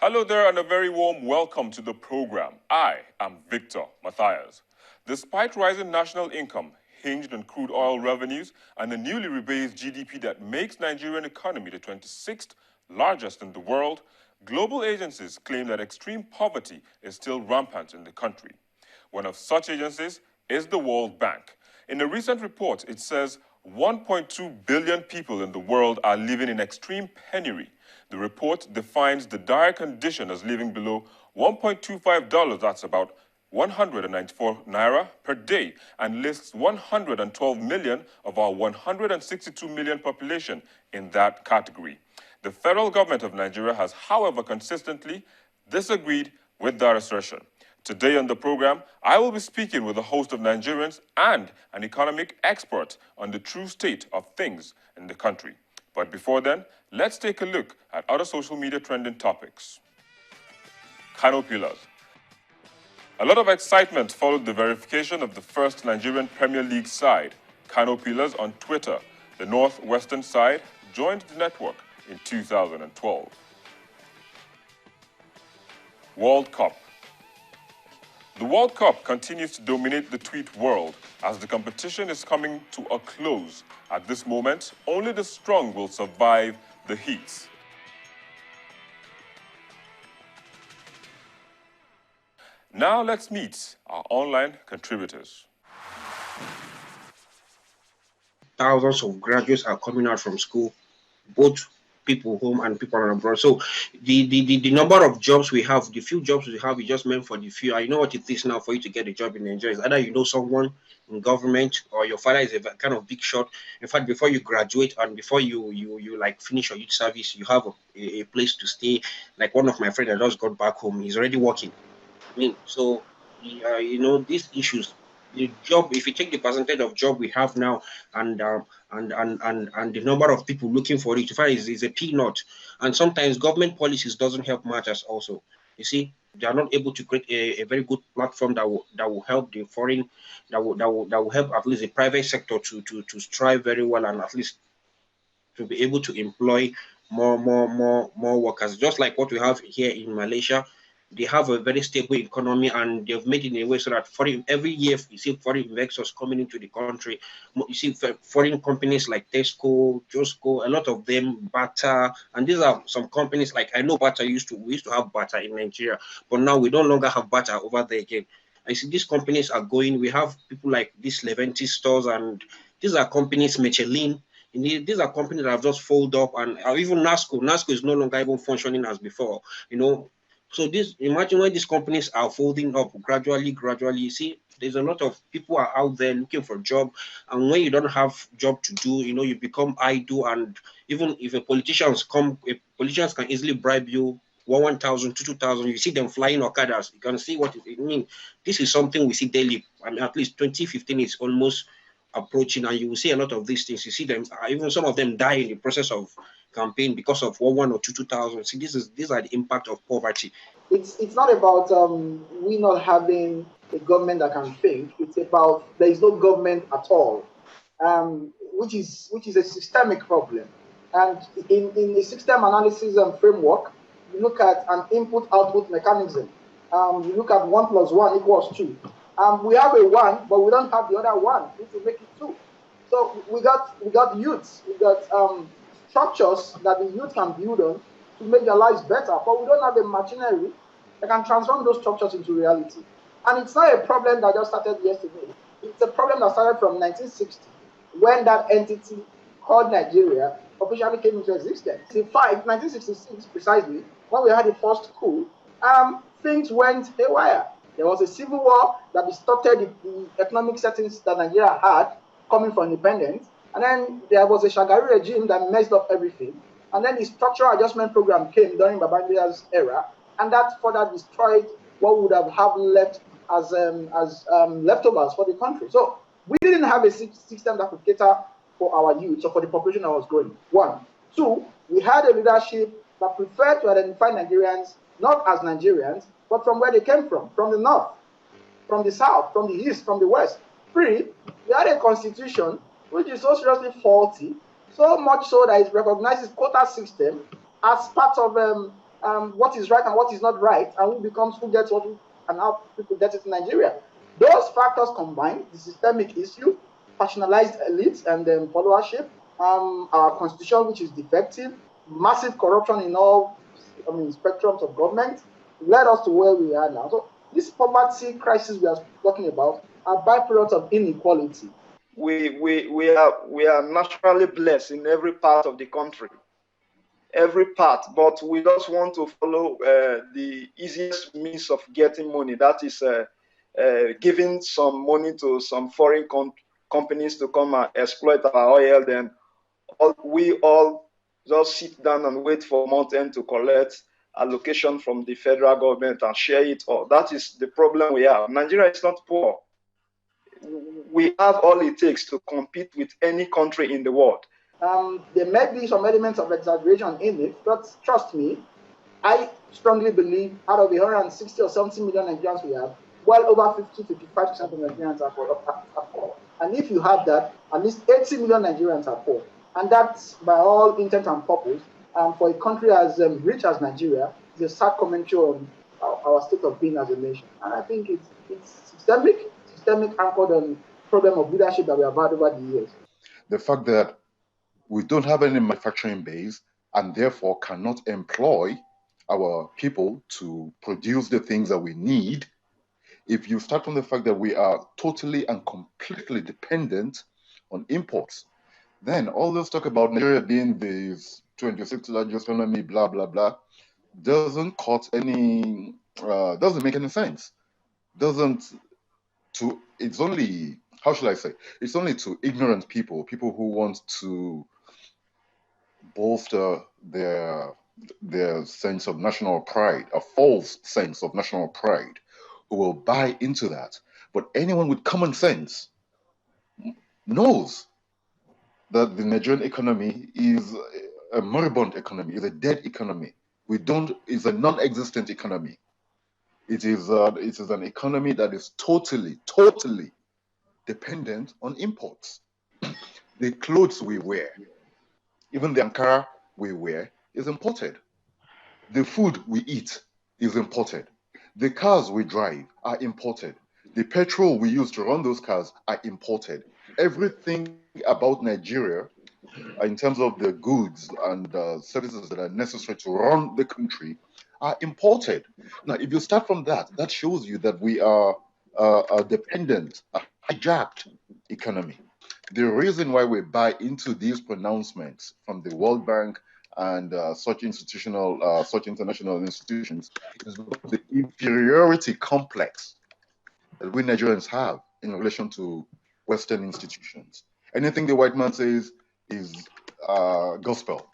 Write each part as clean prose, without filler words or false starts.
Hello there and a very warm welcome to the program. I am Victor Matthias. Despite rising national income, hinged on crude oil revenues, and a newly rebased GDP that makes Nigerian economy the 26th largest in the world, global agencies claim that extreme poverty is still rampant in the country. One of such agencies is the World Bank. In a recent report, it says 1.2 billion people in the world are living in extreme penury. The report defines the dire condition as living below $1.25, that's about 194 naira per day, and lists 112 million of our 162 million population in that category. The federal government of Nigeria has, however, consistently disagreed with that assertion. Today on the program, I will be speaking with a host of Nigerians and an economic expert on the true state of things in the country. But before then, let's take a look at other social media trending topics. Kano Pillars. A lot of excitement followed the verification of the first Nigerian Premier League side, Kano Pillars, on Twitter. The northwestern side joined the network in 2012. World Cup. The World Cup continues to dominate the tweet world as the competition is coming to a close. At this moment, only the strong will survive the heats. Now let's meet our online contributors. Thousands of graduates are coming out from school, both people home and people abroad. So the number of jobs we have, the few jobs we have, is just meant for the few. I know what it is now for you to get a job in Nigeria. It's either you know someone in government or your father is a kind of big shot. In fact, before you graduate and before you like finish your youth service, you have a place to stay. Like one of my friends that just got back home, he's already working. I mean, so these issues, the job, if you take the percentage of job we have now and the number of people looking for it, is a peanut. And sometimes government policies doesn't help matters also. You see, they are not able to create a very good platform that will help the foreign, that will help at least the private sector to strive very well and at least to be able to employ more workers, just like what we have here in Malaysia. They have a very stable economy and they've made it in a way so that every year you see foreign investors coming into the country. You see foreign companies like Tesco, Josco, a lot of them, Bata, and these are some companies like, I know Bata we used to have Bata in Nigeria, but now we no longer have Bata over there again. I see these companies are going. We have people like these Leventi stores, and these are companies, Michelin. These are companies that have just folded up, and even NASCO. NASCO is no longer even functioning as before. So imagine when these companies are folding up gradually, you see, there's a lot of people are out there looking for a job. And when you don't have job to do, you become idle. And even if politicians can easily bribe you 1,000, 2,000. You see them flying Okadas. You can see what it means. This is something we see daily. I mean, at least 2015 is almost approaching, and you will see a lot of these things. You see them, even some of them die in the process of campaign because of 1 or 2,000. See, these are the impact of poverty. It's not about we not having a government that can think. It's about there is no government at all, which is a systemic problem. And in the system analysis and framework, you look at an input-output mechanism. You look at 1 + 1 = 2. We have a 1, but we don't have the other 1. We need to make it 2. So we got youths, we got structures that the youth can build on to make their lives better, but we don't have a machinery that can transform those structures into reality. And it's not a problem that just started yesterday. It's a problem that started from 1960, when that entity called Nigeria officially came into existence. In fact, 1966 precisely, when we had the first coup, things went haywire. There was a civil war that distorted the economic settings that Nigeria had coming from independence. And then there was a Shagari regime that messed up everything. And then the structural adjustment program came during Babangida's era, and that further destroyed what would have left as leftovers for the country. So we didn't have a system that could cater for our youth or for the population that was growing. 1. 2, we had a leadership that preferred to identify Nigerians not as Nigerians, but from where they came from the north, from the south, from the east, from the west. 3, we had a constitution which is so seriously faulty, so much so that it recognizes quota system as part of what is right and what is not right, and who gets what, and how people get it in Nigeria. Those factors combined, the systemic issue, personalized elites and followership, our constitution, which is defective, massive corruption in all, spectrums of government, led us to where we are now. So this poverty crisis we are talking about are byproducts of inequality. We are naturally blessed in every part of the country, every part, but we just want to follow the easiest means of getting money. That is giving some money to some foreign companies to come and exploit our oil. Then we all just sit down and wait for mountain to collect allocation from the federal government and share it all. That is the problem we have. Nigeria is not poor. We have all it takes to compete with any country in the world. There may be some elements of exaggeration in it, but trust me, I strongly believe out of the 160 or 70 million Nigerians we have, well over 50-55% of Nigerians are poor. And if you have that, at least 80 million Nigerians are poor. And that's, by all intent and purpose, for a country as rich as Nigeria, is a sad commentary on our state of being as a nation. And I think it's systemic anchored on problem of leadership that we have had over the years. The fact that we don't have any manufacturing base and therefore cannot employ our people to produce the things that we need. If you start from the fact that we are totally and completely dependent on imports, then all this talk about Nigeria being the 26th largest economy, blah, blah, blah, doesn't make any sense. It's only, how should I say? It's only to ignorant people who want to bolster their sense of national pride, a false sense of national pride, who will buy into that. But anyone with common sense knows that the Nigerian economy is a moribund economy, is a dead economy. It's a non-existent economy. It is an economy that is totally dependent on imports. The clothes we wear, even the Ankara we wear, is imported. The food we eat is imported. The cars we drive are imported. The petrol we use to run those cars are imported. Everything about Nigeria, in terms of the goods and services that are necessary to run the country, are imported. Now, if you start from that, that shows you that we are a dependent, a hijacked economy. The reason why we buy into these pronouncements from the World Bank and such international institutions is because of the inferiority complex that we Nigerians have in relation to Western institutions. Anything the white man says is gospel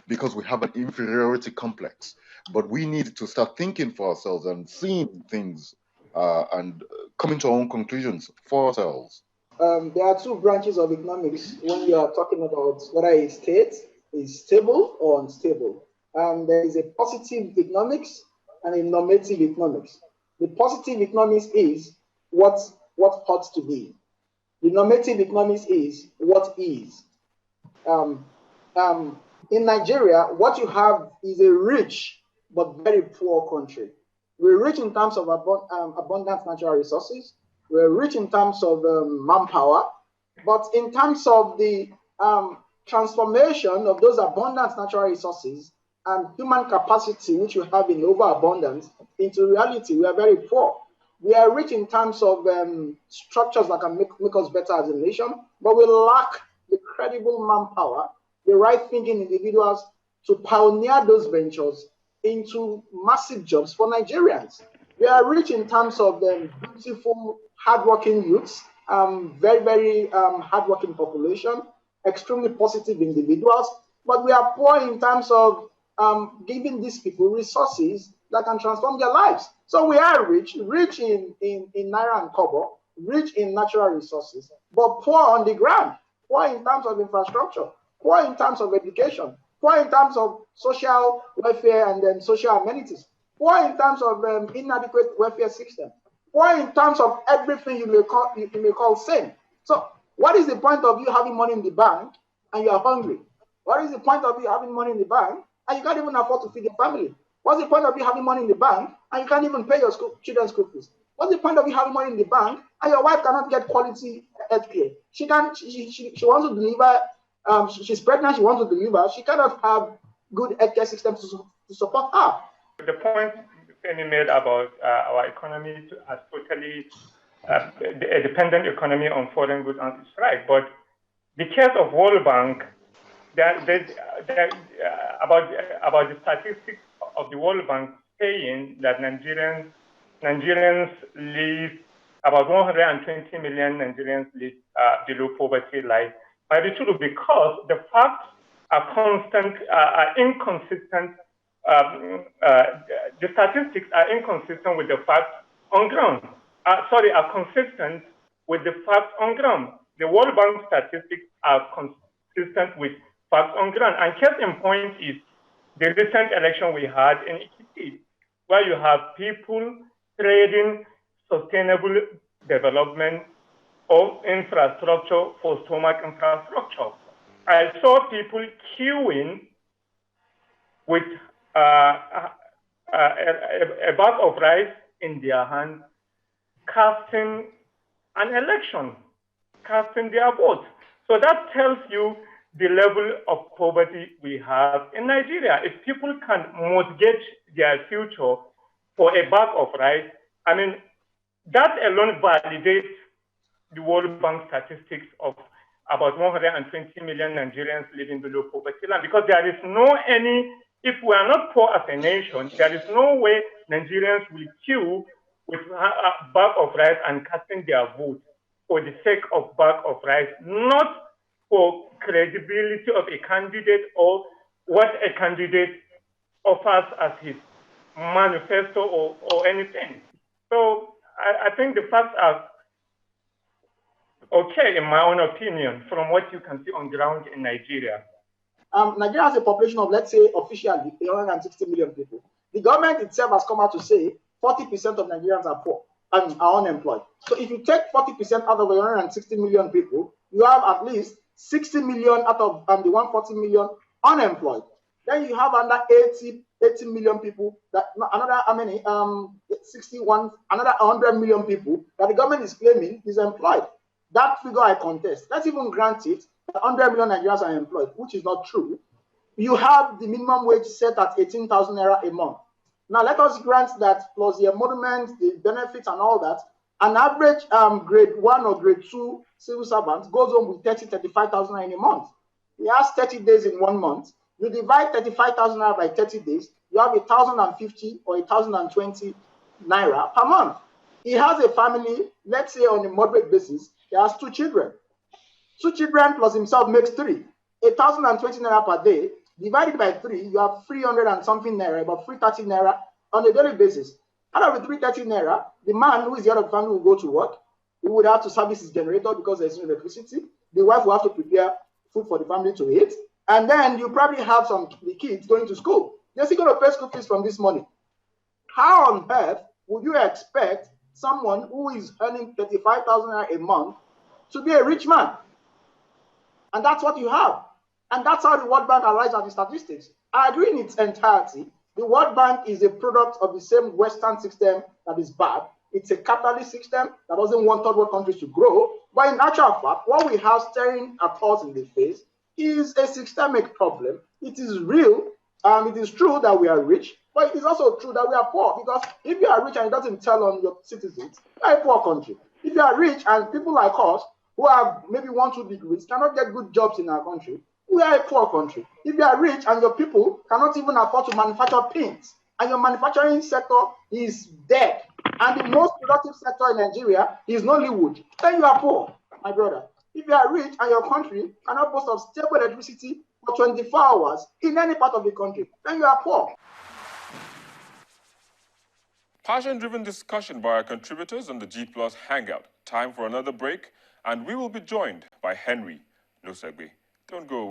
because we have an inferiority complex. But we need to start thinking for ourselves and seeing things and coming to our own conclusions for ourselves. There are two branches of economics when you are talking about whether a state is stable or unstable. There is a positive economics and a normative economics. The positive economics is what ought to be. The normative economics is what is. In Nigeria, what you have is a rich but very poor country. We're rich in terms of abundant natural resources. We're rich in terms of manpower, but in terms of the transformation of those abundant natural resources and human capacity, which we have in overabundance, into reality, we are very poor. We are rich in terms of structures that can make us better as a nation, but we lack the credible manpower, the right-thinking individuals to pioneer those ventures into massive jobs for Nigerians. We are rich in terms of beautiful, hardworking youths, very, very hardworking population, extremely positive individuals, but we are poor in terms of giving these people resources that can transform their lives. So we are rich in Naira and Kobo, rich in natural resources, but poor on the ground, poor in terms of infrastructure, poor in terms of education, poor in terms of social welfare and then social amenities, poor in terms of inadequate welfare system, poor in terms of everything you may call sane. So what is the point of you having money in the bank and you are hungry? What is the point of you having money in the bank and you can't even afford to feed your family? What's the point of you having money in the bank and you can't even pay your children's school fees? What's the point of you having money in the bank and your wife cannot get quality health care? She wants to deliver, she's pregnant, she wants to deliver, she cannot have good health care systems to support her. The point Penny made about our economy as totally a dependent economy on foreign goods is right, but the case of World Bank, about the statistics of the World Bank saying that Nigerians live, about 120 million Nigerians live below poverty line, might be true because the facts are inconsistent. The statistics are inconsistent with the facts on ground. Are consistent with the facts on ground. The World Bank statistics are consistent with facts on ground. And case in point is the recent election we had in Ekiti, where you have people trading sustainable development of infrastructure for stomach infrastructure. I saw people queuing with a bag of rice in their hand, casting an election, casting their vote. So that tells you the level of poverty we have in Nigeria. If people can mortgage their future for a bag of rice, I mean, that alone validates the World Bank statistics of about 120 million Nigerians living below poverty line, because there is if we are not poor as a nation, there is no way Nigerians will queue with a bag of rice and casting their vote for the sake of bag of rice, not for credibility of a candidate or what a candidate offers as his manifesto or anything. So I think the facts are okay, in my own opinion, from what you can see on ground in Nigeria. Nigeria has a population of, let's say, officially 160 million people. The government itself has come out to say 40% of Nigerians are poor and are unemployed. So if you take 40% out of 160 million people, you have at least 60 million out of the 140 million unemployed. Then you have under 80 million people, that another how many? 61, another 100 million people that the government is claiming is employed. That figure I contest. Let's even grant it that 100 million Nigerians are employed, which is not true. You have the minimum wage set at 18,000 naira a month. Now let us grant that plus the emoluments, the benefits and all that, an average grade 1 or grade 2 civil servant goes home with 35,000 naira in a month. He has 30 days in 1 month. You divide 35,000 naira by 30 days, you have 1,050 or 1,020 naira per month. He has a family, let's say on a moderate basis, he has 2 children. 2 children plus himself makes 3. 1,020 naira per day, divided by 3, you have 300 and something naira, about 330 naira on a daily basis. Out of the 330 naira, the man who is the head of the family will go to work. He would have to service his generator because there's no electricity. The wife will have to prepare food for the family to eat. And then you probably have the kids going to school. They're still going to pay school fees from this money. How on earth would you expect someone who is earning 35,000 naira a month to be a rich man? And that's what you have. And that's how the World Bank arrives at the statistics. I agree in its entirety. The World Bank is a product of the same Western system that is bad. It's a capitalist system that doesn't want third world countries to grow. But in actual fact, what we have staring at us in the face is a systemic problem. It is real. It is true that we are rich, but it is also true that we are poor. Because if you are rich and it doesn't tell on your citizens, you are a poor country. If you are rich and people like us who have maybe 1-2 degrees cannot get good jobs in our country, we are a poor country. If you are rich and your people cannot even afford to manufacture paints, and your manufacturing sector is dead, and the most productive sector in Nigeria is Nollywood, then you are poor, my brother. If you are rich and your country cannot boast of stable electricity for 24 hours in any part of the country, then you are poor. Passion-driven discussion by our contributors on the G+ Hangout. Time for another break, and we will be joined by Henry. No segue. Don't go away.